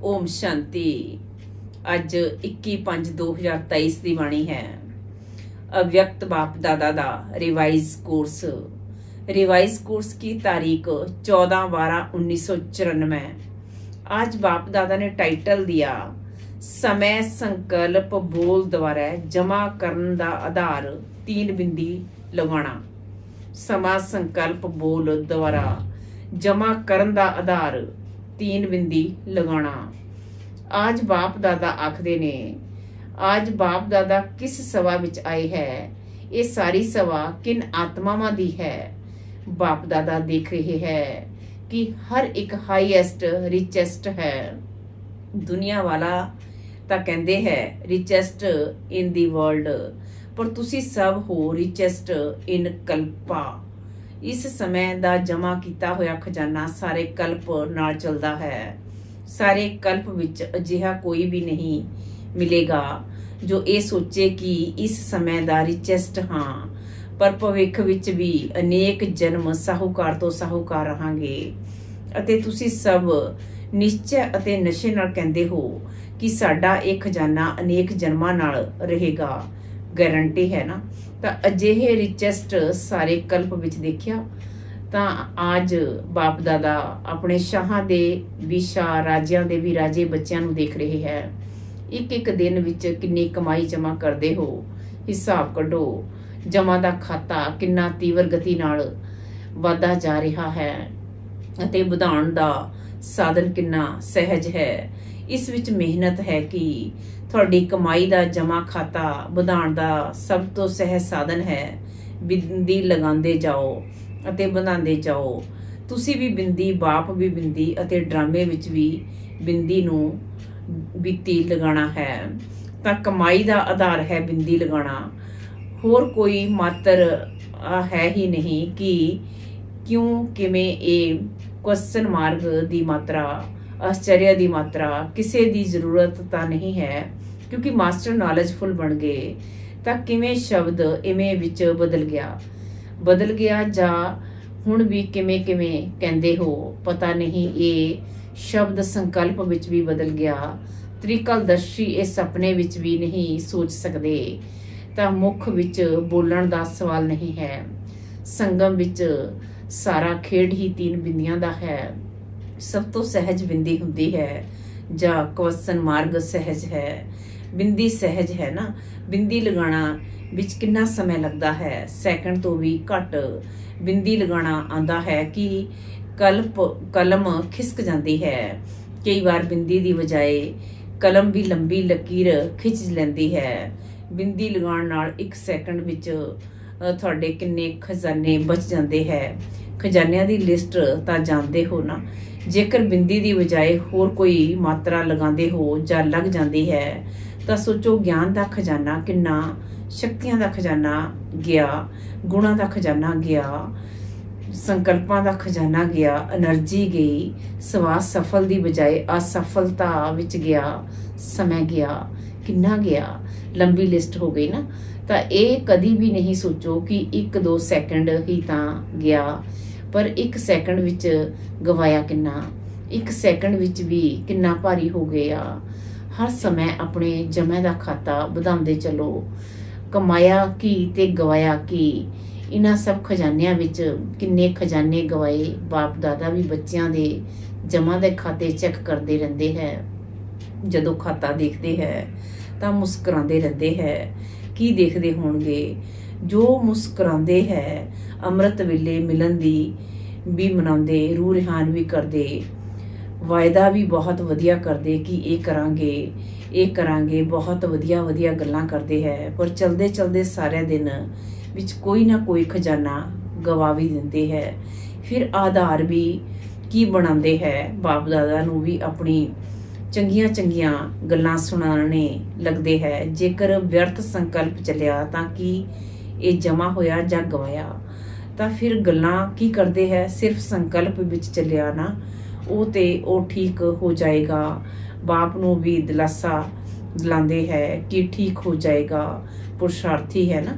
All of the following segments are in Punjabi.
ओम शांति। अज 21/5/2023 की बाणी है। अव्यक्त बाप दादा दा रिवाइज कोर्स की तारीख 14/12/1994। आज बाप दादा ने टाइटल दिया समय संकल्प बोल द्वारा जमा करन दा आधार 3 बिंदी लगाना। समा संकल्प बोल द्वारा जमा करन दा आधार 3 बिंदी लगाना। आज बाप दादा आखदे ने, आज बाप दादा किस सभा विच आए है? ये सारी सभा किन आत्मावां दी है? बाप दादा देख रहे हैं कि हर एक हाईएस्ट रिचेस्ट है। दुनिया वाला तां कहंदे है रिचेस्ट इन दी वर्ल्ड, पर तुसी सब हो रिचेस्ट इन कल्पा। इस समय दा जमा किया होया खजाना सारे कल्प नाल चलदा है। सारे कल्प विच अजिहा कोई भी नहीं मिलेगा जो ये सोचे कि इस समय दा रिचेस्ट हाँ, पर भविख विच भी अनेक जन्म साहूकार तो साहूकार रहांगे। अते तुसी सब निश्चय अते नशे नाल कहंदे हो कि साडा ये खजाना अनेक जन्मां नाल रहेगा। गारंटी है ना? तो अजिहे रिचेस्ट सारे कल्प विच देखिया तां आज बाप दादा अपने शाहां दे भी शाह, राजियां दे भी राजे बच्चियां नूं देख रहे हैं। एक एक दिन विच किन्नी कमाई जमा करदे हो, हिसाब कढो। जमा दा खाता किन्ना तीव्र गति नाल वाधा जा रहा है अते वधाउण दा साधन किन्ना सहज है। इस विच मेहनत है कि तुहाडी कमाई दा जमा खाता वधाउण दा सब तो सहज साधन है। बिंदी लगांदे जाओ अते वधांदे जाओ। तुसी भी बिंदी, बाप भी बिंदी अते ड्रामे विच भी बिंदी नूं बीती लगाना है। तां कमाई दा आधार है बिंदी लगाना। होर कोई मात्र है ही नहीं कि क्यों किवें ए क्वेश्चन मार्ग दी मात्रा, आश्चर्य दी मात्रा किसी दी जरूरत तां नहीं है, क्योंकि मास्टर नॉलेजफुल बन गए। तां किवें शब्द इवें विच बदल गया जा हुण भी किवें किवें कहंदे हो पता नहीं। ये शब्द संकल्प विच भी बदल गया। त्रिकालदर्शी इस सपने विच भी नहीं सोच सकते। तां मुख विच बोलण दा सवाल नहीं है। संगम विच सारा खेड ही 3 बिंदियां दा है। सब तो सहज बिंदी हुंदी है जा क्वेश्चन मार्ग सहज है। बिंदी सहज है ना? बिंदी लगाना विच कितना समय लगता है? सैकंड तो भी घट। बिंदी लगाना आंदा है कि कलम खिसक जाती है। कई बार बिंदी दी बजाय कलम भी लंबी लकीर खिंच लैंदी है। बिंदी लगाउण नाल 1 सैकंड विच तुहाडे किन्ने खजाने बच जाते हैं। खजानियां दी लिस्ट तां जानदे हो ना? जेकर बिंदी दी बजाय होर कोई मात्रा लगांदे हो जां लग जाती है तां सोचो ज्ञान दा खजाना किन्ना, शक्तियां दा खजाना गया, गुणां दा खजाना गया, संकल्पां दा खजाना गया, एनर्जी गई। सवा सफल दी बजाय असफलता विच गया, समय गया, किन्ना गया, लंबी लिस्ट हो गई ना। तां ये कदी भी नहीं सोचो कि 1-2 सैकंड ही तां गया, पर 1 सैकंड विच गवाया किन्ना, 1 सैकंड विच भी किन्ना भारी हो गया। हर समय अपने जमे दा खाता वधांदे चलो। कमाया की ते गवाया की, इन्हां सब खजानियां विच किन्ने खजाने गवाए। बाप दादा भी बच्चियां दे जमा दे खाते चेक करते रहंदे हैं। जदों खाता देखते हैं तां मुस्कुराते रहंदे हैं। की देखते होणगे? जो मुस्कुराते हैं अमृत वेले मिलन दी भी मनाउंदे, रूह रिहान भी करते, वायदा भी बहुत वधिया करते कि ये करांगे, बहुत वधिया गल्लां करते हैं। पर चलते चलते सारे दिन विच कोई ना कोई खजाना गवा भी दिंदे है। फिर आधार भी की बनाते हैं। बाप दादा नूं भी अपनी चंगियां गल्लां सुनाने लगते हैं। जेकर व्यर्थ संकल्प चलिया तां कि ये जमा होया जां गवाया, तां फिर गल्लां की करते हैं? सिर्फ संकल्प विच चलिया ना, वो ठीक हो जाएगा। बाप नूं भी दिलासा दिलाते हैं कि ठीक हो जाएगा। पुरुषार्थी है ना,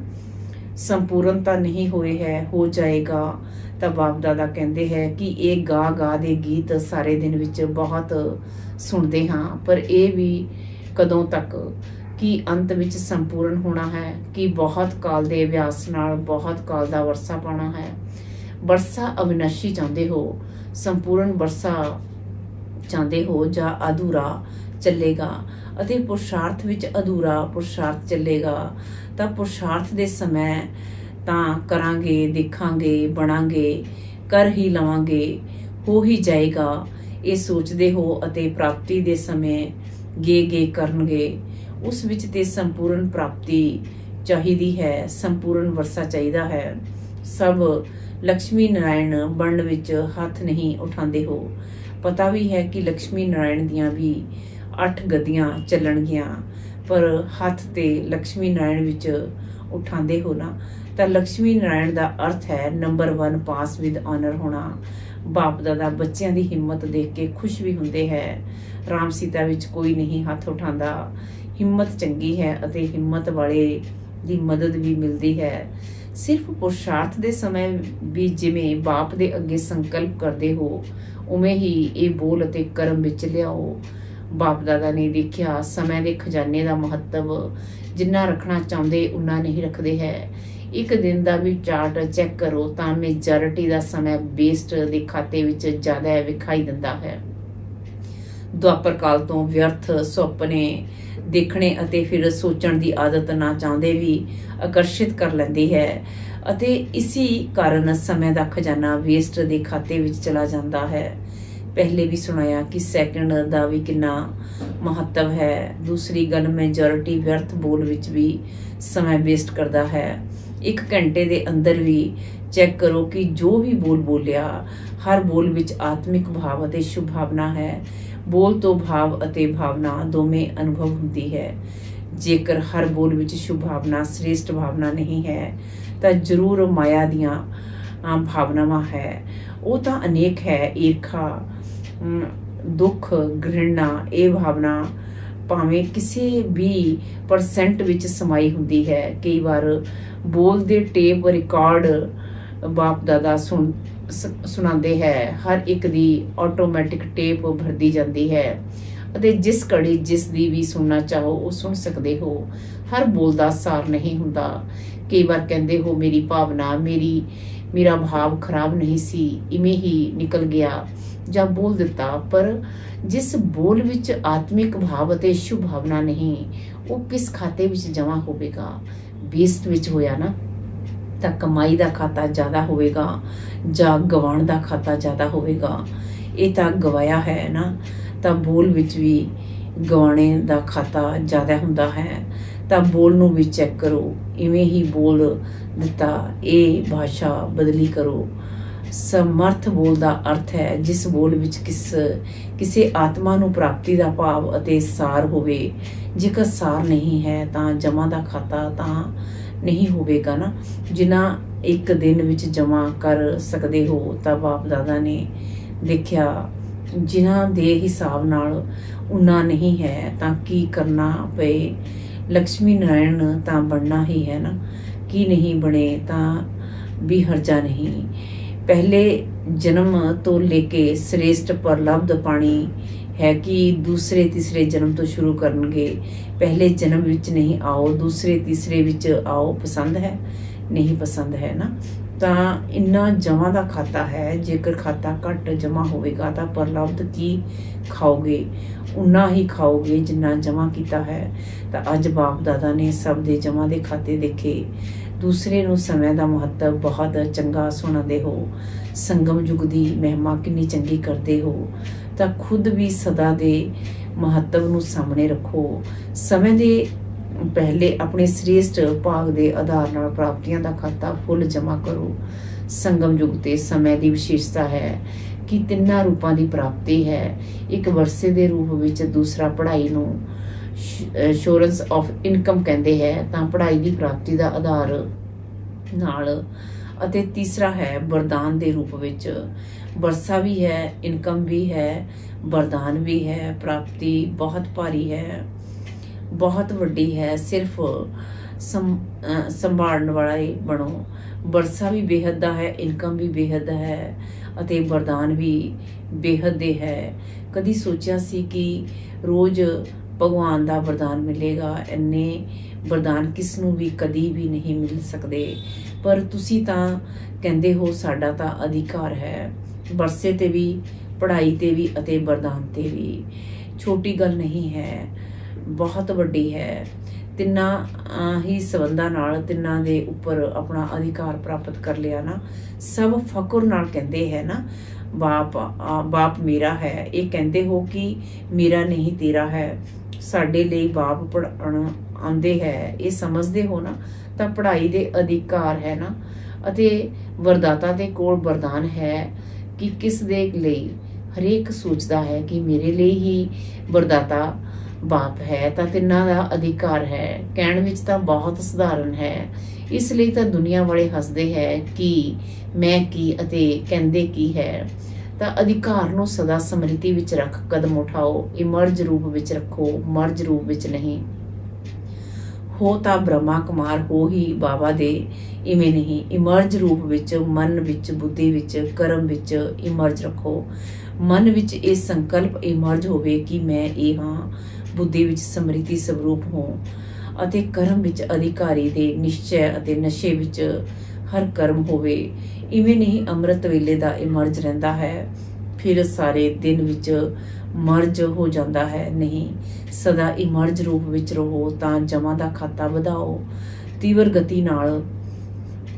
संपूर्णता नहीं हुई है, हो जाएगा। तब बाप दादा कहते हैं कि एक गा दे गीत सारे दिन विच बहुत ਸੁਣਦੇ ਹਾਂ, ਪਰ ਇਹ ਵੀ ਕਦੋਂ ਤੱਕ ਕਿ ਅੰਤ ਵਿੱਚ ਸੰਪੂਰਨ ਹੋਣਾ ਹੈ, ਕਿ ਬਹੁਤ ਕਾਲ ਦੇ ਅਭਿਆਸ ਨਾਲ ਬਹੁਤ ਕਾਲ ਦਾ ਵਰਸਾ ਪਾਉਣਾ ਹੈ। ਵਰਸਾ ਅਵਿਨਾਸ਼ੀ ਚਾਹੁੰਦੇ ਹੋ, ਸੰਪੂਰਨ ਵਰਸਾ ਚਾਹੁੰਦੇ ਹੋ ਜਾਂ ਅਧੂਰਾ ਚੱਲੇਗਾ, ਅਤੇ ਪੁਰਸ਼ਾਰਥ ਵਿੱਚ ਅਧੂਰਾ ਪੁਰਸ਼ਾਰਥ ਚੱਲੇਗਾ, ਤਾਂ ਪੁਰਸ਼ਾਰਥ ਦੇ ਸਮੇਂ ਤਾਂ ਕਰਾਂਗੇ, ਦੇਖਾਂਗੇ, ਬਣਾਂਗੇ, ਕਰ ਹੀ ਲਵਾਂਗੇ, ਹੋ ਹੀ ਜਾਏਗਾ, ਇਹ ਸੋਚਦੇ ਹੋ, ਅਤੇ ਪ੍ਰਾਪਤੀ ਦੇ ਸਮੇਂ ਗੇ ਕਰਨਗੇ। ਉਸ ਵਿੱਚ ਤੇ ਸੰਪੂਰਨ ਪ੍ਰਾਪਤੀ ਚਾਹੀਦੀ ਹੈ, ਸੰਪੂਰਨ ਵਰਸਾ ਚਾਹੀਦਾ ਹੈ। ਸਭ ਲక్ష్ਮੀ ਨਾਰਾਇਣ ਬਣਨ ਵਿੱਚ ਹੱਥ ਨਹੀਂ ਉਠਾਉਂਦੇ ਹੋ। ਪਤਾ ਵੀ ਹੈ ਕਿ ਲక్ష్ਮੀ ਨਾਰਾਇਣ ਦੀਆਂ ਵੀ 8 ਗੱਦੀਆਂ ਚੱਲਣਗੀਆਂ, ਪਰ ਹੱਥ ਤੇ ਲక్ష్ਮੀ ਨਾਰਾਇਣ ਵਿੱਚ ਉਠਾਉਂਦੇ ਹੋ ਨਾ, ਤਾਂ ਲక్ష్ਮੀ ਨਾਰਾਇਣ ਦਾ ਅਰਥ ਹੈ ਨੰਬਰ 1 ਪਾਸ ਵਿਦ ਆਨਰ ਹੋਣਾ। ਬਾਪ ਦਾਦਾ ਬੱਚਿਆਂ ਦੀ ਹਿੰਮਤ ਦੇਖ ਕੇ ਖੁਸ਼ ਵੀ ਹੁੰਦੇ ਹੈ। ਰਾਮ ਸੀਤਾ ਵਿੱਚ ਕੋਈ ਨਹੀਂ ਹੱਥ ਉਠਾਉਂਦਾ। ਹਿੰਮਤ ਚੰਗੀ ਹੈ ਅਤੇ ਹਿੰਮਤ ਵਾਲੇ ਦੀ ਮਦਦ ਵੀ ਮਿਲਦੀ ਹੈ। ਸਿਰਫ ਪੁਰਸ਼ਾਰਥ ਦੇ ਸਮੇਂ ਵੀ ਜਿਵੇਂ ਬਾਪ ਦੇ ਅੱਗੇ ਸੰਕਲਪ ਕਰਦੇ ਹੋ, ਉਵੇਂ ਹੀ ਇਹ ਬੋਲ ਅਤੇ ਕਰਮ ਵਿੱਚ ਲਿਆਓ। ਬਾਪ ਦਾਦਾ ਨੇ ਦੇਖਿਆ ਸਮੇਂ ਦੇ ਖਜ਼ਾਨੇ ਦਾ ਮਹੱਤਵ ਜਿੰਨਾ ਰੱਖਣਾ ਚਾਹੁੰਦੇ ਉਨਾ ਨਹੀਂ ਰੱਖਦੇ ਹੈ। ਇੱਕ ਦਿਨ ਦਾ ਵੀ ਚਾਰਟ ਚੈੱਕ ਕਰੋ ਤਾਂ ਮੇਜੋਰਿਟੀ ਦਾ ਸਮਾਂ ਵੇਸਟ ਦੇ ਖਾਤੇ ਵਿੱਚ ਜ਼ਿਆਦਾ ਵਿਖਾਈ ਦਿੰਦਾ ਹੈ। ਦੁਆਪਰ ਕਾਲ ਤੋਂ ਵਿਅਰਥ ਸੁਪਨੇ ਦੇਖਣੇ ਅਤੇ ਫਿਰ ਸੋਚਣ ਦੀ ਆਦਤ ਨਾ ਚਾਹੁੰਦੇ ਵੀ ਆਕਰਸ਼ਿਤ ਕਰ ਲੈਂਦੀ ਹੈ, ਅਤੇ ਇਸੀ ਕਾਰਨ ਸਮੇਂ ਦਾ ਖਜ਼ਾਨਾ ਵੇਸਟ ਦੇ ਖਾਤੇ ਵਿੱਚ ਚਲਾ ਜਾਂਦਾ ਹੈ। ਪਹਿਲੇ ਵੀ ਸੁਣਾਇਆ ਕਿ ਸੈਕਿੰਡ ਦਾ ਵੀ ਕਿੰਨਾ ਮਹੱਤਵ ਹੈ। ਦੂਸਰੀ ਗੱਲ, ਮੈਜੋਰਿਟੀ ਵਿਅਰਥ ਬੋਲ ਵਿੱਚ ਵੀ ਸਮਾਂ ਵੇਸਟ ਕਰਦਾ ਹੈ। 1 ਘੰਟੇ ਦੇ ਅੰਦਰ ਵੀ ਚੈੱਕ ਕਰੋ ਕਿ ਜੋ ਵੀ ਬੋਲ ਬੋਲਿਆ, ਹਰ ਬੋਲ ਵਿੱਚ ਆਤਮਿਕ ਭਾਵ ਅਤੇ ਸ਼ੁਭ ਭਾਵਨਾ ਹੈ। ਬੋਲ ਤੋਂ ਭਾਵ ਅਤੇ ਭਾਵਨਾ ਦੋਵੇਂ ਅਨੁਭਵ ਹੁੰਦੀ ਹੈ। ਜੇਕਰ ਹਰ ਬੋਲ ਵਿੱਚ ਸ਼ੁਭ ਭਾਵਨਾ ਸ੍ਰੇਸ਼ਟ ਭਾਵਨਾ ਨਹੀਂ ਹੈ, ਤਾਂ ਜ਼ਰੂਰ ਮਾਇਆ ਦੀਆਂ ਭਾਵਨਾਵਾਂ ਹੈ। ਉਹ ਤਾਂ ਅਨੇਕ ਹੈ। ਈਰਖਾ, ਦੁੱਖ, ਘ੍ਰਿਣਾ, ਇਹ ਭਾਵਨਾ ਭਾਵੇਂ ਕਿਸੇ ਵੀ % ਵਿੱਚ ਸਮਾਈ ਹੁੰਦੀ ਹੈ। ਕਈ ਵਾਰ ਬੋਲ ਦੇ ਟੇਪ ਰਿਕਾਰਡ ਬਾਪ ਦਾਦਾ ਸੁਣਾਉਂਦੇ ਹੈ। ਹਰ ਇੱਕ ਦੀ ਆਟੋਮੈਟਿਕ ਟੇਪ ਭਰਦੀ ਜਾਂਦੀ ਹੈ, ਅਤੇ ਜਿਸ ਘੜੀ ਜਿਸ ਦੀ ਵੀ ਸੁਣਨਾ ਚਾਹੋ ਉਹ ਸੁਣ ਸਕਦੇ ਹੋ। ਹਰ ਬੋਲ ਦਾ ਸਾਰ ਨਹੀਂ ਹੁੰਦਾ। ਕਈ ਵਾਰ ਕਹਿੰਦੇ ਹੋ ਮੇਰੀ ਭਾਵਨਾ, ਮੇਰਾ ਭਾਵ ਖਰਾਬ ਨਹੀਂ ਸੀ, ਇਵੇਂ ਹੀ ਨਿਕਲ ਗਿਆ ਜਾਂ ਬੋਲ ਦਿੱਤਾ, ਪਰ ਜਿਸ ਬੋਲ ਵਿੱਚ ਆਤਮਿਕ ਭਾਵ ਅਤੇ ਸ਼ੁਭ ਭਾਵਨਾ ਨਹੀਂ, ਉਹ ਕਿਸ ਖਾਤੇ ਵਿੱਚ ਜਮ੍ਹਾਂ ਹੋਵੇਗਾ? ਵੇਸਟ ਵਿੱਚ ਹੋਇਆ ਨਾ, ਤਾਂ ਕਮਾਈ ਦਾ ਖਾਤਾ ਜ਼ਿਆਦਾ ਹੋਵੇਗਾ ਜਾਂ ਗਵਾਉਣ ਦਾ ਖਾਤਾ ਜ਼ਿਆਦਾ ਹੋਵੇਗਾ। ਇਹ ਤਾਂ ਗਵਾਇਆ ਹੈ ਨਾ, ਤਾਂ ਬੋਲ ਵਿੱਚ ਵੀ ਗਵਾਣੇ ਦਾ ਖਾਤਾ ਜ਼ਿਆਦਾ ਹੁੰਦਾ ਹੈ। ਤਾਂ ਬੋਲ ਨੂੰ ਵੀ ਚੈੱਕ ਕਰੋ। ਇਵੇਂ ਹੀ ਬੋਲ ਦਿੱਤਾ, ਇਹ ਭਾਸ਼ਾ ਬਦਲੀ ਕਰੋ। ਸਮਰਥ ਬੋਲ ਦਾ ਅਰਥ ਹੈ ਜਿਸ ਬੋਲ ਵਿੱਚ ਕਿਸੇ ਆਤਮਾ ਨੂੰ ਪ੍ਰਾਪਤੀ ਦਾ ਭਾਵ ਅਤੇ ਸਾਰ ਹੋਵੇ। ਜੇਕਰ ਸਾਰ ਨਹੀਂ ਹੈ ਤਾਂ ਜਮ੍ਹਾਂ ਦਾ ਖਾਤਾ ਤਾਂ ਨਹੀਂ ਹੋਵੇਗਾ ਨਾ। ਜਿਨ੍ਹਾਂ 1 ਦਿਨ ਵਿੱਚ ਜਮ੍ਹਾਂ ਕਰ ਸਕਦੇ ਹੋ, ਤਾਂ ਬਾਪ ਦਾਦਾ ਨੇ ਦੇਖਿਆ ਜਿਨ੍ਹਾਂ ਦੇ ਹਿਸਾਬ ਨਾਲ ਉਨਾ ਨਹੀਂ ਹੈ ਤਾਂ ਕੀ ਕਰਨਾ ਪਏ। ਲక్ష్ਮੀ ਨਾਰਾਇਣ ਤਾਂ ਬਣਨਾ ਹੀ ਹੈ ਨਾ, ਕੀ ਨਹੀਂ ਬਣੇ ਤਾਂ ਵੀ ਹਰਜਾ ਨਹੀਂ। ਪਹਿਲੇ ਜਨਮ ਤੋਂ ਲੈ ਕੇ ਸ੍ਰੇਸ਼ਟ ਪ੍ਰਲਬਧ ਪਾਣੀ ਹੈ ਕਿ ਦੂਸਰੇ ਤੀਸਰੇ ਜਨਮ ਤੋਂ ਸ਼ੁਰੂ ਕਰਨਗੇ। ਪਹਿਲੇ ਜਨਮ ਵਿੱਚ ਨਹੀਂ ਆਓ, ਦੂਸਰੇ ਤੀਸਰੇ ਵਿੱਚ ਆਓ। ਪਸੰਦ ਹੈ? ਨਹੀਂ ਪਸੰਦ ਹੈ ਨਾ, ਤਾਂ ਇੰਨਾ ਜਮ੍ਹਾਂ ਦਾ ਖਾਤਾ ਹੈ। ਜੇਕਰ ਖਾਤਾ ਘੱਟ ਜਮ੍ਹਾਂ ਹੋਵੇਗਾ ਤਾਂ ਪ੍ਰਲਬਧ ਕੀ ਖਾਓਗੇ? ਉਨਾ ਹੀ ਖਾਓਗੇ ਜਿੰਨਾ ਜਮ੍ਹਾਂ ਕੀਤਾ ਹੈ। ਤਾਂ ਅੱਜ ਬਾਪ ਦਾਦਾ ਨੇ ਸਭ ਦੇ ਜਮ੍ਹਾਂ ਦੇ ਖਾਤੇ ਦੇਖੇ। ਦੂਸਰੇ ਨੂੰ ਸਮੇਂ ਦਾ ਮਹੱਤਵ ਬਹੁਤ ਚੰਗਾ ਸੁਣਾਉਂਦੇ ਹੋ। ਸੰਗਮ ਯੁੱਗ ਦੀ ਮਹਿਮਾ ਕਿੰਨੀ ਚੰਗੀ ਕਰਦੇ ਹੋ, ਤਾਂ ਖੁਦ ਵੀ ਸਦਾ ਦੇ ਮਹੱਤਵ ਨੂੰ ਸਾਹਮਣੇ ਰੱਖੋ। ਸਮੇਂ ਦੇ ਪਹਿਲੇ ਆਪਣੇ ਸ੍ਰੇਸ਼ਟ ਭਾਗ ਦੇ ਆਧਾਰ ਨਾਲ ਪ੍ਰਾਪਤੀਆਂ ਦਾ ਖਾਤਾ ਫੁੱਲ ਜਮ੍ਹਾਂ ਕਰੋ। ਸੰਗਮ ਯੁੱਗ ਤੇ ਸਮੇਂ ਦੀ ਵਿਸ਼ੇਸ਼ਤਾ ਹੈ ਕਿ 3 ਰੂਪਾਂ ਦੀ ਪ੍ਰਾਪਤੀ ਹੈ। ਇੱਕ ਵਰਸੇ ਦੇ ਰੂਪ ਵਿੱਚ, ਦੂਸਰਾ ਪੜ੍ਹਾਈ ਨੂੰ ਸ਼ੋਰੈਂਸ ਆਫ ਇਨਕਮ ਕਹਿੰਦੇ ਹੈ, ਤਾਂ ਪੜ੍ਹਾਈ ਦੀ ਪ੍ਰਾਪਤੀ ਦਾ ਆਧਾਰ ਨਾਲ, ਅਤੇ ਤੀਸਰਾ ਹੈ ਵਰਦਾਨ ਦੇ ਰੂਪ ਵਿੱਚ। ਵਰਸਾ ਵੀ ਹੈ, ਇਨਕਮ ਵੀ ਹੈ, ਵਰਦਾਨ ਵੀ ਹੈ। ਪ੍ਰਾਪਤੀ ਬਹੁਤ ਭਾਰੀ ਹੈ, ਬਹੁਤ ਵੱਡੀ ਹੈ। ਸਿਰਫ ਸੰਭਾਲਣ ਵਾਲਾ ਹੀ ਬਣੋ। ਵਰਸਾ ਵੀ ਬੇਹੱਦ ਦਾ ਹੈ, ਇਨਕਮ ਵੀ ਬੇਹੱਦ ਹੈ, ਅਤੇ ਵਰਦਾਨ ਵੀ ਬੇਹੱਦ ਦੇ ਹੈ। ਕਦੀ ਸੋਚਿਆ ਸੀ ਕਿ ਰੋਜ਼ ਭਗਵਾਨ ਦਾ ਵਰਦਾਨ ਮਿਲੇਗਾ? ਇੰਨੇ ਵਰਦਾਨ ਕਿਸ ਨੂੰ ਵੀ ਕਦੀ ਵੀ ਨਹੀਂ ਮਿਲ ਸਕਦੇ। ਪਰ ਤੁਸੀਂ ਤਾਂ ਕਹਿੰਦੇ ਹੋ ਸਾਡਾ ਤਾਂ ਅਧਿਕਾਰ ਹੈ, ਵਰਸੇ ਤੇ ਵੀ, ਪੜ੍ਹਾਈ ਤੇ ਵੀ ਅਤੇ ਵਰਦਾਨ ਤੇ ਵੀ। ਛੋਟੀ ਗੱਲ ਨਹੀਂ ਹੈ, ਬਹੁਤ ਵੱਡੀ ਹੈ। ਤਿੰਨਾਂ ਹੀ ਸੰਬੰਧਾਂ ਨਾਲ ਤਿੰਨਾਂ ਦੇ ਉੱਪਰ ਆਪਣਾ ਅਧਿਕਾਰ ਪ੍ਰਾਪਤ ਕਰ ਲਿਆ ਨਾ। ਸਭ ਫਖਰ ਨਾਲ ਕਹਿੰਦੇ ਹੈ ਨਾ, ਬਾਪ ਮੇਰਾ ਹੈ। ਇਹ ਕਹਿੰਦੇ ਹੋ ਕਿ ਮੇਰਾ ਨਹੀਂ ਤੇਰਾ ਹੈ। ਸਾਡੇ ਲਈ ਬਾਪ ਪੜ੍ਹਾਉਣ ਆਉਂਦੇ ਹੈ, ਇਹ ਸਮਝਦੇ ਹੋ ਨਾ। ਤਾਂ ਪੜ੍ਹਾਈ ਦੇ ਅਧਿਕਾਰ ਹੈ ਨਾ, ਅਤੇ ਵਰਦਾਤਾ ਦੇ ਕੋਲ ਵਰਦਾਨ ਹੈ ਕਿ ਕਿਸ ਦੇ ਲਈ। ਹਰੇਕ ਸੋਚਦਾ ਹੈ ਕਿ ਮੇਰੇ ਲਈ ਹੀ ਵਰਦਾਤਾ ਬਾਪ ਹੈ, ਤਾਂ ਤਿੰਨਾਂ ਦਾ ਅਧਿਕਾਰ ਹੈ। ਕਹਿਣ ਵਿੱਚ ਤਾਂ ਬਹੁਤ ਸਧਾਰਨ ਹੈ, ਇਸ ਲਈ ਤਾਂ ਦੁਨੀਆ ਵਾਲੇ ਹੱਸਦੇ ਹੈ ਕਿ ਮੈਂ ਕੀ ਅਤੇ ਕਹਿੰਦੇ ਕੀ ਹੈ। ਤਾਂ ਅਧਿਕਾਰ ਨੂੰ ਸਦਾ ਸਮ੍ਰਿਤੀ ਵਿੱਚ ਰੱਖ ਕਦਮ ਉਠਾਓ। ਇਮਰਜ ਰੂਪ ਵਿੱਚ ਰੱਖੋ, ਮਰਜ ਰੂਪ ਵਿੱਚ ਨਹੀਂ। ਹੋ ਤਾਂ ਬ੍ਰਹਮਾ ਕੁਮਾਰ ਹੋ ਹੀ ਬਾਬਾ ਦੇ, ਇਵੇਂ ਨਹੀਂ। ਇਮਰਜ ਰੂਪ ਵਿੱਚ, ਮਨ ਵਿੱਚ, ਬੁੱਧੀ ਵਿੱਚ, ਕਰਮ ਵਿੱਚ ਇਮਰਜ ਰੱਖੋ। ਮਨ ਵਿੱਚ ਇਹ ਸੰਕਲਪ ਇਮਰਜ ਹੋਵੇ ਕਿ ਮੈਂ ਇਹ ਹਾਂ। ਬੁੱਧੀ ਵਿੱਚ ਸਮ੍ਰਿਤੀ ਸਵਰੂਪ ਹੋ, ਅਤੇ ਕਰਮ ਵਿੱਚ ਅਧਿਕਾਰੀ ਦੇ ਨਿਸ਼ਚੈ ਅਤੇ ਨਸ਼ੇ ਵਿੱਚ ਹਰ ਕਰਮ ਹੋਵੇ। ਇਵੇਂ ਨਹੀਂ ਅੰਮ੍ਰਿਤ ਵੇਲੇ ਦਾ ਇਮਰਜ ਰਹਿੰਦਾ ਹੈ, ਫਿਰ ਸਾਰੇ ਦਿਨ ਵਿੱਚ ਮਰਜ ਹੋ ਜਾਂਦਾ ਹੈ। ਨਹੀਂ, ਸਦਾ ਇਮਰਜ ਰੂਪ ਵਿੱਚ ਰਹੋ। ਤਾਂ ਜਮਾ ਦਾ ਖਾਤਾ ਵਧਾਓ। ਤੀਵਰ ਗਤੀ ਨਾਲ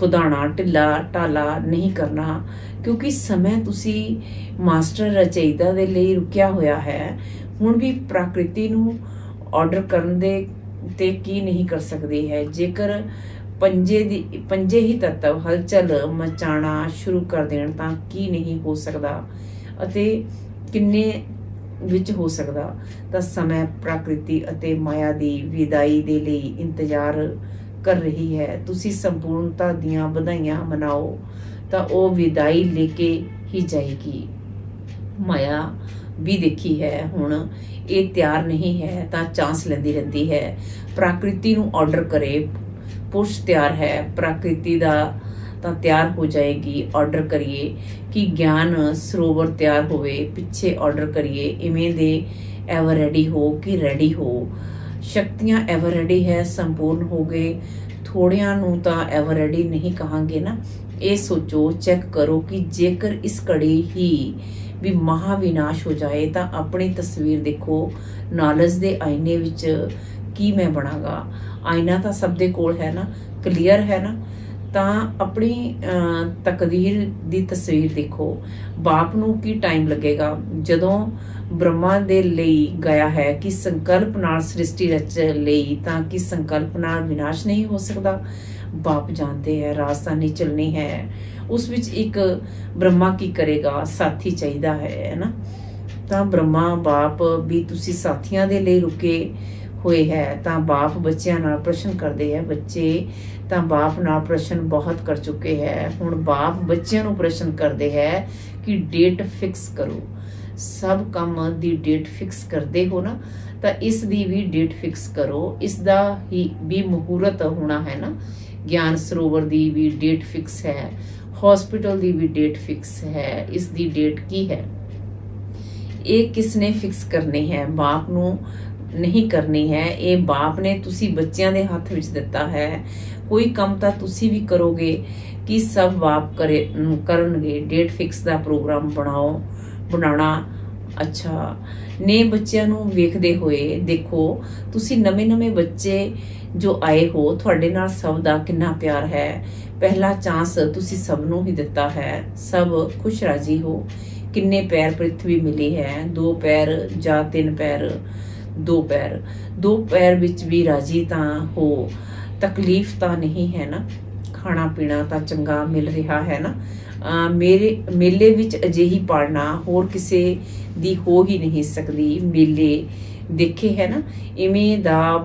ਵਧਾਉਣਾ, ਢਿੱਲਾ ਢਾਲਾ ਨਹੀਂ ਕਰਨਾ, ਕਿਉਂਕਿ ਸਮੇਂ ਤੁਸੀਂ ਮਾਸਟਰ ਰਚయిਤਾ ਦੇ ਲਈ ਰੁਕਿਆ ਹੋਇਆ ਹੈ। ਹੁਣ ਵੀ ਪ੍ਰਕਿਰਤੀ ਨੂੰ ਆਰਡਰ ਕਰਨ ਦੇ ਤੇ ਕੀ ਨਹੀਂ ਕਰ ਸਕਦੀ ਹੈ। ਜੇਕਰ ਪੰਜੇ ਹੀ ਤੱਤਵ ਹਲਚਲ ਮਚਾਣਾ ਸ਼ੁਰੂ ਕਰ ਦੇਣ ਤਾਂ ਕੀ ਨਹੀਂ ਹੋ ਸਕਦਾ, ਅਤੇ ਕਿੰਨੇ ਵਿੱਚ ਹੋ ਸਕਦਾ। ਤਾਂ ਸਮੇਂ ਪ੍ਰਕਿਰਤੀ ਅਤੇ ਮਾਇਆ ਦੀ ਵਿਦਾਈ ਦੇ ਲਈ ਇੰਤਜ਼ਾਰ ਕਰ ਰਹੀ ਹੈ। ਤੁਸੀਂ ਸੰਪੂਰਨਤਾ ਦੀਆਂ ਵਧਾਈਆਂ ਮਨਾਓ, ਤਾਂ ਉਹ ਵਿਦਾਈ ਲੈ ਕੇ ਹੀ ਜਾਏਗੀ। ਮਾਇਆ ਵੀ ਦੇਖੀ ਹੈ, ਹੁਣ ਇਹ ਤਿਆਰ ਨਹੀਂ ਹੈ ਤਾਂ ਚਾਂਸ ਲੈਂਦੀ ਰਹਿੰਦੀ ਹੈ। ਪ੍ਰਕਿਰਤੀ ਨੂੰ ਆਰਡਰ ਕਰੇ, ਪੁਰਸ਼ ਤਿਆਰ ਹੈ, ਪ੍ਰਕਿਰਤੀ ਦਾ ਤਾਂ ਤਿਆਰ ਹੋ ਜਾਏਗੀ। ਆਰਡਰ ਕਰੀਏ ਕਿ ਗਿਆਨ ਸਰੋਵਰ ਤਿਆਰ ਹੋਵੇ, ਪਿੱਛੇ ਆਰਡਰ ਕਰੀਏ ਇਵੇਂ ਦੇ ਐਵਰ ਰੈਡੀ ਹੋ ਕਿ ਰੈਡੀ ਹੋ। ਸ਼ਕਤੀਆਂ ਐਵਰ ਰੈਡੀ ਹੈ, ਸੰਪੂਰਨ ਹੋ ਗਏ। ਥੋੜਿਆਂ ਨੂੰ ਤਾਂ ਐਵਰ ਰੈਡੀ ਨਹੀਂ ਕਹਾਂਗੇ ਨਾ। ਇਹ ਸੋਚੋ, ਚੈੱਕ ਕਰੋ ਕਿ ਜੇਕਰ ਇਸ ਘੜੀ ਹੀ ਵੀ ਮਹਾ ਵਿਨਾਸ਼ ਹੋ ਜਾਏ ਤਾਂ ਆਪਣੀ ਤਸਵੀਰ ਦੇਖੋ। ਨੌਲੇਜ ਦੇ ਆਈਨੇ ਵਿੱਚ ਕੀ ਮੈਂ ਬਣਾਂਗਾ? ਆਇਨਾ ਤਾਂ ਸਭ ਦੇ ਕੋਲ ਹੈ ਨਾ, ਕਲੀਅਰ ਹੈ ਨਾ। ਤਾਂ ਆਪਣੀ ਤਕਦੀਰ ਦੀ ਤਸਵੀਰ ਦੇਖੋ। ਬਾਪ ਨੂੰ ਕੀ ਟਾਈਮ ਲੱਗੇਗਾ? ਜਦੋਂ ਬ੍ਰਹਮਾ ਦੇ ਲਈ ਗਿਆ ਹੈ ਕਿ ਸੰਕਲਪ ਨਾਲ ਸ੍ਰਿਸ਼ਟੀ ਰਚ ਲਈ, ਤਾਂ ਕਿ ਸੰਕਲਪ ਨਾਲ ਵਿਨਾਸ਼ ਨਹੀਂ ਹੋ ਸਕਦਾ। ਬਾਪ ਜਾਣਦੇ ਹੈ ਰਾਜਧਾਨੀ ਚੱਲਣੀ ਹੈ, ਉਸ ਵਿੱਚ ਇੱਕ ਬ੍ਰਹਮਾ ਕੀ ਕਰੇਗਾ? ਸਾਥੀ ਚਾਹੀਦਾ ਹੈ ਨਾ। ਤਾਂ ਬ੍ਰਹਮਾ ਬਾਪ ਵੀ ਤੁਸੀਂ ਸਾਥੀਆਂ ਦੇ ਲਈ ਰੁਕੇ ਹੋਏ ਹੈ। ਤਾਂ ਬਾਪ ਬੱਚਿਆਂ ਨਾਲ ਪ੍ਰਸ਼ਨ ਕਰਦੇ ਹੈ। ਬੱਚੇ ਤਾਂ ਬਾਪ ਨਾਲ ਪ੍ਰਸ਼ਨ ਬਹੁਤ ਕਰ ਚੁੱਕੇ ਹੈ। ਹੁਣ ਬਾਪ ਬੱਚਿਆਂ ਨੂੰ ਪ੍ਰਸ਼ਨ ਕਰਦੇ ਹੈ ਕਿ ਡੇਟ ਫਿਕਸ ਕਰੋ। ਸਭ ਕੰਮ ਦੀ ਡੇਟ ਫਿਕਸ ਕਰਦੇ ਹੋ ਨਾ, ਤਾਂ ਇਸ ਦੀ ਵੀ ਡੇਟ ਫਿਕਸ ਕਰੋ। ਇਸ ਦਾ ਹੀ ਵੀ ਮੁਹੂਰਤ ਹੋਣਾ ਹੈ ਨਾ। ਗਿਆਨ ਸਰੋਵਰ ਦੀ ਵੀ ਡੇਟ ਫਿਕਸ ਹੈ, ਹਸਪੀਟਲ ਦੀ ਵੀ ਡੇਟ ਫਿਕਸ ਹੈ। ਇਸ ਦੀ ਡੇਟ ਕੀ ਹੈ? ਇਹ ਕਿਸ ਨੇ ਫਿਕਸ ਕਰਨੀ ਹੈ? ਬਾਪ ਨੂੰ ਨਹੀਂ ਕਰਨੀ ਹੈ, ਇਹ ਬਾਪ ਨੇ ਤੁਸੀਂ ਬੱਚਿਆਂ ਦੇ ਹੱਥ ਵਿੱਚ ਦਿੱਤਾ ਹੈ। ਕੋਈ ਕੰਮ ਤਾਂ ਤੁਸੀਂ ਵੀ ਕਰੋਗੇ ਕਿ ਸਭ ਬਾਪ ਕਰਨਗੇ। ਡੇਟ ਫਿਕਸ ਦਾ ਪ੍ਰੋਗਰਾਮ ਬਣਾਉਣਾ ਅੱਛਾ ਨੇ। ਬੱਚਿਆਂ ਨੂੰ ਵੇਖਦੇ ਹੋਏ ਦੇਖੋ, ਤੁਸੀਂ ਨਵੇਂ ਬੱਚੇ ਜੋ ਆਏ ਹੋ, ਤੁਹਾਡੇ ਨਾਲ ਸਭ ਦਾ ਕਿੰਨਾ ਪਿਆਰ ਹੈ। ਪਹਿਲਾ ਚਾਂਸ ਤੁਸੀਂ ਸਭ ਨੂੰ ਹੀ ਦਿੱਤਾ ਹੈ। ਸਭ ਖੁਸ਼ ਰਾਜੀ ਹੋ। ਕਿੰਨੇ ਪੈਰ ਪ੍ਰਿਥਵੀ ਮਿਲੀ ਹੈ? 2 ਪੈਰ ਜਾਂ 3 ਪੈਰ? 2 ਪੈਰ। 2 ਪੈਰ ਵਿੱਚ ਵੀ ਰਾਜੀ ਤਾਂ ਹੋ। ਤਕਲੀਫ ਤਾਂ ਨਹੀਂ ਹੈ ਨਾ। ਖਾਣਾ ਪੀਣਾ ਤਾਂ ਚੰਗਾ ਮਿਲ ਰਿਹਾ ਹੈ ਨਾ। ਮੇਲੇ ਵਿੱਚ ਅਜਿਹੀ ਪਾਲਣਾ ਹੋਰ ਕਿਸੇ ਦੀ ਹੋ ਹੀ ਨਹੀਂ ਸਕਦੀ। ਮੇਲੇ ਦੇਖੇ ਹੈ ਨਾ, ਇਵੇਂ ਦਾ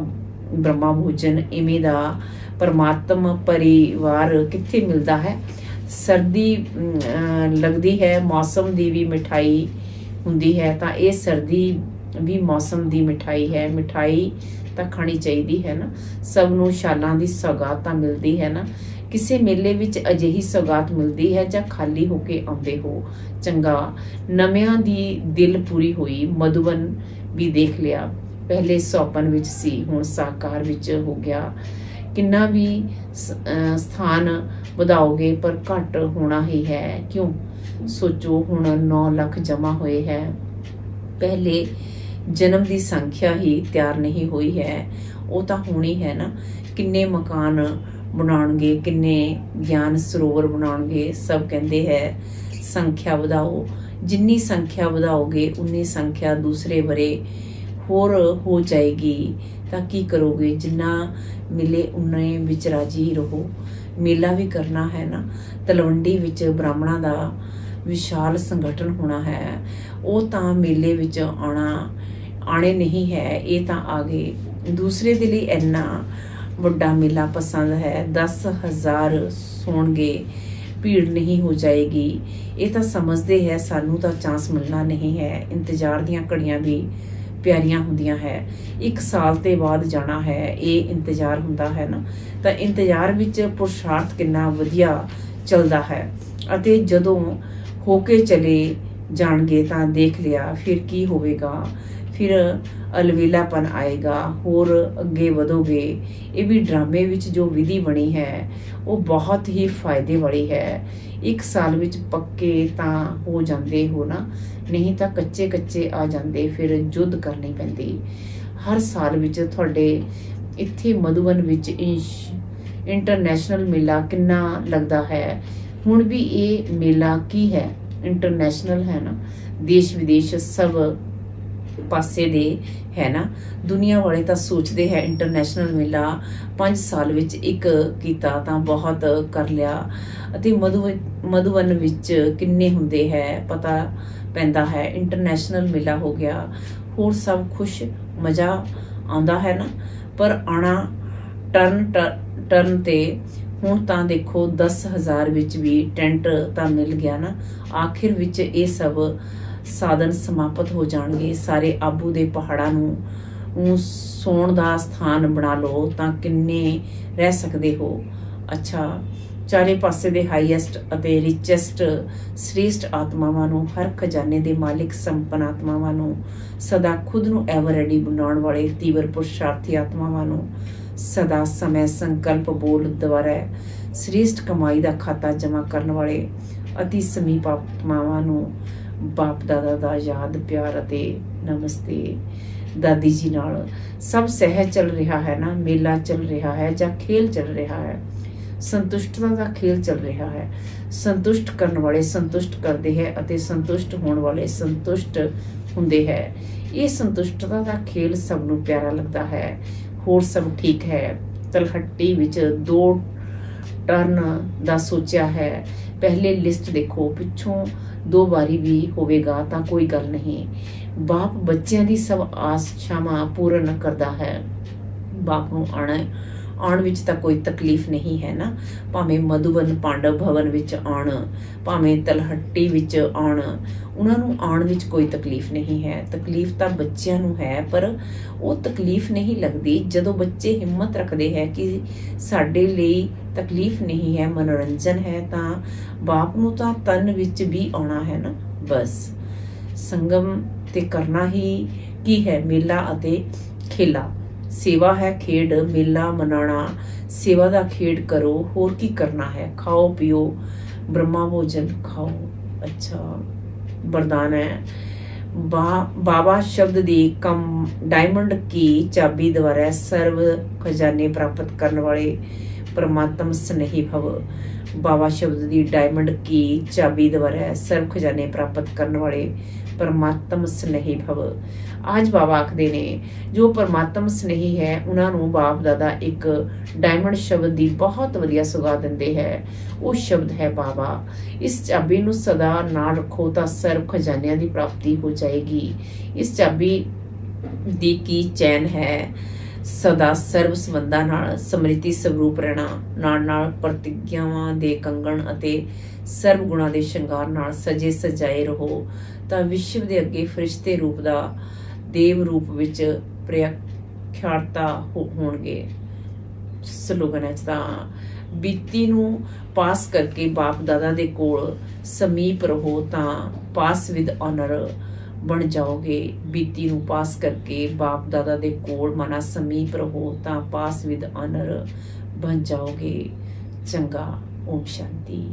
ਬ੍ਰਹਮਾ ਭੋਜਨ, ਇਵੇਂ ਦਾ ਪਰਮਾਤਮ ਪਰਿਵਾਰ ਕਿੱਥੇ ਮਿਲਦਾ ਹੈ? ਸਰਦੀ ਲੱਗਦੀ ਹੈ, ਮੌਸਮ ਦੀ ਵੀ ਮਿਠਾਈ ਹੁੰਦੀ ਹੈ। ਤਾਂ ਇਹ ਸਰਦੀ ਵੀ ਮੌਸਮ ਦੀ ਮਿਠਾਈ ਹੈ। ਮਿਠਾਈ ਤਾਂ ਖਾਣੀ ਚਾਹੀਦੀ ਹੈ ਨਾ। ਸਭ ਨੂੰ ਸ਼ਾਲਾਂ ਦੀ ਸੌਗਾਤ ਤਾਂ ਮਿਲਦੀ ਹੈ ਨਾ। ਕਿਸੇ ਮੇਲੇ ਵਿੱਚ ਅਜਿਹੀ ਸੌਗਾਤ ਮਿਲਦੀ ਹੈ ਜਾਂ ਖਾਲੀ ਹੋ ਕੇ ਆਉਂਦੇ ਹੋ? ਚੰਗਾ, ਨਵਿਆਂ ਦੀ ਦਿਲ ਪੂਰੀ ਹੋਈ। ਮਧੂਬਨ ਵੀ ਦੇਖ ਲਿਆ। ਪਹਿਲੇ ਸੌਪਨ ਵਿੱਚ ਸੀ, ਹੁਣ ਸਾਕਾਰ ਵਿੱਚ ਹੋ ਗਿਆ। ਕਿੰਨਾ ਵੀ ਸਥਾਨ ਵਧਾਓਗੇ ਪਰ ਘੱਟ ਹੋਣਾ ਹੀ ਹੈ। ਕਿਉਂ? ਸੋਚੋ, ਹੁਣ 9 ਲੱਖ ਜਮਾ ਹੋਏ ਹੈ। ਪਹਿਲੇ ਜਨਮ ਦੀ ਸੰਖਿਆ ਹੀ ਤਿਆਰ ਨਹੀਂ ਹੋਈ ਹੈ, ਉਹ ਤਾਂ ਹੋਣੀ ਹੈ ਨਾ। ਕਿੰਨੇ ਮਕਾਨ ਬਣਾਉਣਗੇ, ਕਿੰਨੇ ਗਿਆਨ ਸਰੋਵਰ ਬਣਾਉਣਗੇ। ਸਭ ਕਹਿੰਦੇ ਹੈ ਸੰਖਿਆ ਵਧਾਓ। ਜਿੰਨੀ ਸੰਖਿਆ ਵਧਾਓਗੇ ਉਨੀ ਸੰਖਿਆ ਦੂਸਰੇ ਵਰੇ ਹੋਰ ਹੋ ਜਾਏਗੀ। ਤਾਂ ਕੀ ਕਰੋਗੇ? ਜਿੰਨਾ ਮਿਲੇ ਉਨੇ ਵਿੱਚ ਰਾਜੀ ਰਹੋ। ਮੇਲਾ ਵੀ ਕਰਨਾ ਹੈ ਨਾ। ਤਲਵੰਡੀ ਵਿੱਚ ਬ੍ਰਾਹਮਣਾਂ ਦਾ ਵਿਸ਼ਾਲ ਸੰਗਠਨ ਹੋਣਾ ਹੈ। ਉਹ ਤਾਂ ਮੇਲੇ ਵਿੱਚ ਆਣੇ ਨਹੀਂ ਹੈ, ਇਹ ਤਾਂ ਆ ਗਏ। ਦੂਸਰੇ ਦੇ ਲਈ ਇੰਨਾ ਵੱਡਾ ਮੇਲਾ ਪਸੰਦ ਹੈ। 10,000 ਸੌਣਗੇ, ਭੀੜ ਨਹੀਂ ਹੋ ਜਾਏਗੀ। ਇਹ ਤਾਂ ਸਮਝਦੇ ਹੈ ਸਾਨੂੰ ਤਾਂ ਚਾਂਸ ਮਿਲਣਾ ਨਹੀਂ ਹੈ। ਇੰਤਜ਼ਾਰ ਦੀਆਂ ਘੜੀਆਂ ਵੀ ਪਿਆਰੀਆਂ ਹੁੰਦੀਆਂ ਹੈ। 1 ਸਾਲ ਤੇ ਬਾਅਦ ਜਾਣਾ ਹੈ, ਇਹ ਇੰਤਜ਼ਾਰ ਹੁੰਦਾ ਹੈ ਨਾ। ਤਾਂ ਇੰਤਜ਼ਾਰ ਵਿੱਚ ਪੁਰਸ਼ਾਰਥ ਕਿੰਨਾ ਵਧੀਆ ਚੱਲਦਾ ਹੈ। ਅਤੇ ਜਦੋਂ ਹੋ ਕੇ ਚਲੇ ਜਾਣਗੇ ਤਾਂ ਦੇਖ ਲਿਆ, ਫਿਰ ਕੀ ਹੋਵੇਗਾ? ਫਿਰ ਅਲਵੇਲਾਪਨ ਆਏਗਾ। ਹੋਰ ਅੱਗੇ ਵਧੋਗੇ। ਇਹ ਵੀ ਡਰਾਮੇ ਵਿੱਚ ਜੋ ਵਿਧੀ ਬਣੀ ਹੈ ਉਹ ਬਹੁਤ ਹੀ ਫਾਇਦੇ ਵਾਲੀ ਹੈ। 1 ਸਾਲ ਵਿੱਚ ਪੱਕੇ ਤਾਂ ਹੋ ਜਾਂਦੇ ਹੋ ਨਾ, ਨਹੀਂ ਤਾਂ ਕੱਚੇ ਕੱਚੇ ਆ ਜਾਂਦੇ, ਫਿਰ ਜੁੱਧ ਕਰਨੀ ਪੈਂਦੀ। ਹਰ ਸਾਲ ਵਿੱਚ ਤੁਹਾਡੇ ਇੱਥੇ ਮਧੂਬਨ ਵਿੱਚ ਇੰਟਰਨੈਸ਼ਨਲ ਮੇਲਾ ਕਿੰਨਾ ਲੱਗਦਾ ਹੈ। ਹੁਣ ਵੀ ਇਹ ਮੇਲਾ ਕੀ ਹੈ? ਇੰਟਰਨੈਸ਼ਨਲ ਹੈ ਨਾ। ਦੇਸ਼ ਵਿਦੇਸ਼ ਸਭ ਪਾਸੇ ਦੇ ਹੈ ਨਾ। ਦੁਨੀਆ ਵਾਲੇ ਤਾਂ ਸੋਚਦੇ ਹੈ ਇੰਟਰਨੈਸ਼ਨਲ ਮੇਲਾ 5 ਸਾਲ ਵਿੱਚ ਇੱਕ ਕੀਤਾ ਤਾਂ ਬਹੁਤ ਕਰ ਲਿਆ। ਅਤੇ ਮਧੂਬਨ ਵਿੱਚ ਕਿੰਨੇ ਹੁੰਦੇ ਹੈ ਪਤਾ ਪੈਂਦਾ ਹੈ। ਇੰਟਰਨੈਸ਼ਨਲ ਮੇਲਾ ਹੋ ਗਿਆ, ਹੋਰ ਸਭ ਖੁਸ਼, ਮਜ਼ਾ ਆਉਂਦਾ ਹੈ ਨਾ। ਪਰ ਆਣਾ ਟਰਨ ਤੇ ਹੁਣ ਤਾਂ ਦੇਖੋ 10,000 ਵਿੱਚ ਵੀ ਟੈਂਟ ਤਾਂ ਮਿਲ ਗਿਆ ਨਾ। ਆਖਿਰ ਵਿੱਚ ਇਹ ਸਭ ਸਾਧਨ ਸਮਾਪਤ ਹੋ ਜਾਣਗੇ। ਸਾਰੇ ਆਬੂ ਦੇ ਪਹਾੜਾਂ ਨੂੰ ਸੌਣ ਦਾ ਸਥਾਨ ਬਣਾ ਲਓ ਤਾਂ ਕਿੰਨੇ ਰਹਿ ਸਕਦੇ ਹੋ। ਅੱਛਾ, ਚਾਰੇ ਪਾਸੇ ਦੇ ਹਾਈਐਸਟ ਅਤੇ ਰਿਚੈਸਟ ਸ੍ਰੇਸ਼ਟ ਆਤਮਾਵਾਂ ਨੂੰ, ਹਰ ਖਜ਼ਾਨੇ ਦੇ ਮਾਲਿਕ ਸੰਪੰਨ ਆਤਮਾਵਾਂ ਨੂੰ, ਸਦਾ ਖੁਦ ਨੂੰ ਐਵਰ ਰੈਡੀ ਬਣਾਉਣ ਵਾਲੇ ਤੀਵਰ ਪੁਰਸ਼ਾਰਥੀ ਆਤਮਾਵਾਂ ਨੂੰ, ਸਦਾ ਸਮੇਂ ਸੰਕਲਪ ਬੋਲ ਦੁਆਰਾ ਸ੍ਰੇਸ਼ਟ ਕਮਾਈ ਦਾ ਖਾਤਾ ਜਮ੍ਹਾਂ ਕਰਨ ਵਾਲੇ ਅਤੀ ਸਮੀਪ ਆਤਮਾਵਾਂ ਨੂੰ ਬਾਪ ਦਾਦਾ ਦਾ ਯਾਦ, ਪਿਆਰ ਅਤੇ ਨਮਸਤੇ। ਦਾਦੀ ਜੀ ਨਾਲ ਸਭ ਸਹਿਜ ਚੱਲ ਰਿਹਾ ਹੈ ਨਾ। ਮੇਲਾ ਚੱਲ ਰਿਹਾ ਹੈ ਜਾਂ ਖੇਲ ਚੱਲ ਰਿਹਾ ਹੈ? ਸੰਤੁਸ਼ਟਤਾ ਦਾ ਖੇਲ ਚੱਲ ਰਿਹਾ ਹੈ। ਸੰਤੁਸ਼ਟ ਕਰਨ ਵਾਲੇ ਸੰਤੁਸ਼ਟ ਕਰਦੇ ਹੈ ਅਤੇ ਸੰਤੁਸ਼ਟ ਹੋਣ ਵਾਲੇ ਸੰਤੁਸ਼ਟ ਹੁੰਦੇ ਹੈ। ਇਹ ਸੰਤੁਸ਼ਟਤਾ ਦਾ ਖੇਲ ਸਭ ਨੂੰ ਪਿਆਰਾ ਲੱਗਦਾ ਹੈ। ਹੋਰ ਸਭ ਠੀਕ ਹੈ। ਤਲਹੱਟੀ ਵਿੱਚ 2 ਟਰਨ ਦਾ ਸੋਚਿਆ ਹੈ। ਪਹਿਲੇ ਲਿਸਟ ਦੇਖੋ, ਪਿੱਛੋਂ 2 ਵਾਰੀ ਵੀ ਹੋਵੇਗਾ ਤਾਂ ਕੋਈ ਗੱਲ ਨਹੀਂ। ਬਾਪ ਬੱਚਿਆਂ ਦੀ ਸਭ ਆਸ਼ਾਵਾਂ ਪੂਰਨ ਕਰਦਾ ਹੈ। ਬਾਪ ਨੂੰ ਆਉਣ ਵਿੱਚ ਤਾਂ ਕੋਈ ਤਕਲੀਫ ਨਹੀਂ ਹੈ ਨਾ। ਭਾਵੇਂ ਮਧੂਬਨ ਪਾਂਡਵ ਭਵਨ ਵਿੱਚ ਆਉਣ, ਭਾਵੇਂ ਤਲਹੱਟੀ ਵਿੱਚ ਆਉਣ, ਉਹਨਾਂ ਨੂੰ ਆਉਣ ਵਿੱਚ ਕੋਈ ਤਕਲੀਫ ਨਹੀਂ ਹੈ। ਤਕਲੀਫ ਤਾਂ ਬੱਚਿਆਂ ਨੂੰ ਹੈ, ਪਰ ਉਹ ਤਕਲੀਫ ਨਹੀਂ ਲੱਗਦੀ ਜਦੋਂ ਬੱਚੇ ਹਿੰਮਤ ਰੱਖਦੇ ਹੈ ਕਿ ਸਾਡੇ ਲਈ ਤਕਲੀਫ ਨਹੀਂ ਹੈ, ਮਨੋਰੰਜਨ ਹੈ। ਤਾਂ ਬਾਪ ਨੂੰ ਤਾਂ ਤਨ ਵਿੱਚ ਵੀ ਆਉਣਾ ਹੈ ਨਾ। ਬਸ ਸੰਗਮ ਤੇ ਕਰਨਾ ਹੀ ਕੀ ਹੈ? ਮੇਲਾ ਅਤੇ ਖੇਲਾ। ਸੇਵਾ ਹੈ ਖੇਡ, ਮੇਲਾ ਮਨਾਉਣਾ, ਸੇਵਾ ਦਾ ਖੇਡ ਕਰੋ। ਹੋਰ ਕੀ ਕਰਨਾ ਹੈ? ਖਾਓ ਪੀਓ, ਬ੍ਰਹਮਾ ਭੋਜਨ ਖਾਓ। ਅੱਛਾ, ਵਰਦਾਨ ਹੈ। ਬਾਬਾ ਸ਼ਬਦ ਦੀ ਕਮ ਡਾਇਮੰਡ ਕੀ ਚਾਬੀ ਦੁਆਰਾ ਸਰਵ ਖਜ਼ਾਨੇ ਪ੍ਰਾਪਤ ਕਰਨ ਵਾਲੇ परमात्म स्नेही भव। बाबा शब्द की डायमंड की चाबी द्वारा सर्व खजाने प्राप्त करने वाले परमात्म स्नेही भव। आज बाबा आखदे ने जो परमात्म स्नेही है उन्होंने बाप दादा एक डायमंड शब्द की बहुत वधिया सुगा दिंदे है। वो शब्द है बाबा। इस चाबी नूं सदा नाल रखो तो सर्व खजानियां की प्राप्ति हो जाएगी। इस चाबी दी की चैन है सदा सर्व संबंधां नाल समृति स्वरूप रहना, नाल नाल प्रतिज्ञावां दे कंगण अते सर्व गुणां दे शंगार नाल सजे सजाए रहो तां विश्व दे अगे फरिश्ते रूप दा देव रूप विच प्रख्याता होणगे। ਸਲੋਗਨ ਹੈ ਤਾਂ ਬੀਤੀ ਨੂੰ ਪਾਸ ਕਰਕੇ ਬਾਪ ਦਾਦਾ ਦੇ ਕੋਲ ਸਮੀਪ ਰਹੋ ਤਾਂ ਪਾਸ ਵਿਦ ਆਨਰ ਬਣ ਜਾਓਗੇ। ਬੀਤੀ ਨੂੰ ਪਾਸ ਕਰਕੇ ਬਾਪ ਦਾਦਾ ਦੇ ਕੋਲ ਮਨਾ ਸਮੀਪ ਰਹੋ ਤਾਂ ਪਾਸ ਵਿਦ ਆਨਰ ਬਣ ਜਾਓਗੇ। ਚੰਗਾ। ਓਮ ਸ਼ਾਂਤੀ।